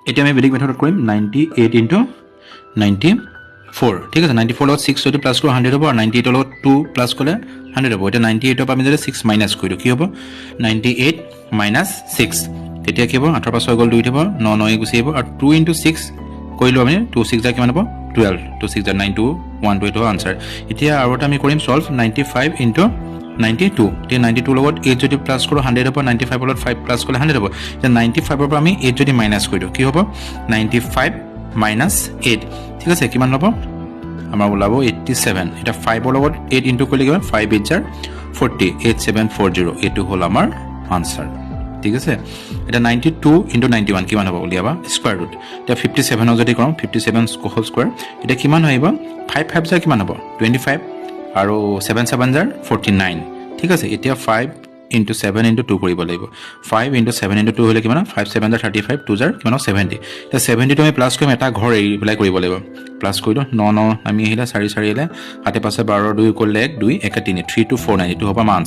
এতিয়া আমি বেলেগ মেথডত কৰিম 98 ইনটু 94 ঠিক আছে 94 লগত 6 যদি প্লাছ কৰোঁ 100 হ'ব আৰু 98 লগত 2 প্লাছ কৰিলে 100 হ'ব এতিয়া 98 পৰা আমি যদি 6 মাইনাছ কৰি দিওঁ কি হ'ব 98 মাইনাছ 6 তেতিয়া কি হ'ব 8 পাছ হৈ গ'ল 2 থাকিব 9 9 গুচি আহিব আৰু 2 ইনটু 6 কৰিলোঁ আমি 2 6 যা কিমান হ'ব 12 2 6 যা 9 2 1 2 এইটো আনসাৰ এতিয়া আৰু এটা আমি কৰিম সলভ 95 ইনটু 92 এতিয়া 92 লগত 8 যদি প্লাছ কৰোঁ 100 হ'ব 95 লগত 5 প্লাছ কৰিলে 100 হ'ব এতিয়া 95 ৰ পৰা আমি 8 যদি মাইনাছ কৰি দিওঁ কি হ'ব 95 মাইনাছ 8 ঠিক আছে কিমান হ'ব আমাৰ ওলাব 87 এটা 5 ৰ লগত 8 ইনটু কৰিলে কিমান 5 8 জাৰ 40 8740 এটো হ'ল আমাৰ আনসাৰ ঠিক আছে এটা 92 ইনটু 91 কিমান হ'ব উলিয়াবা স্কয়াৰ ৰুট এটা 57 ৰ যদি কৰম 57 হোল স্কয়াৰ এটা কিমান হ'ব 5 5 জাৰ কিমান হ'ব 25 আৰু 7 7 জাৰ 49 ঠিক আছে এতিয়া 5 ইনটু 7 ইনটু 2 কৰিব লাগিব 5 ইনটু 7 ইনটু 2 হলে কিমান 5 7 জাৰ 35 2 জাৰ কিমান 70 এটা 70 টো আমি প্লাস কৰিম এটা ঘৰ এৰি পেলাই কৰিব লাগিব প্লাস কৰি দিও 9 9 আমি আহিলা 4 4 আহিলে 7 5 12 2 কৰিলে 1 2 1 3 3 2 4 9 এইটো হ'ব মান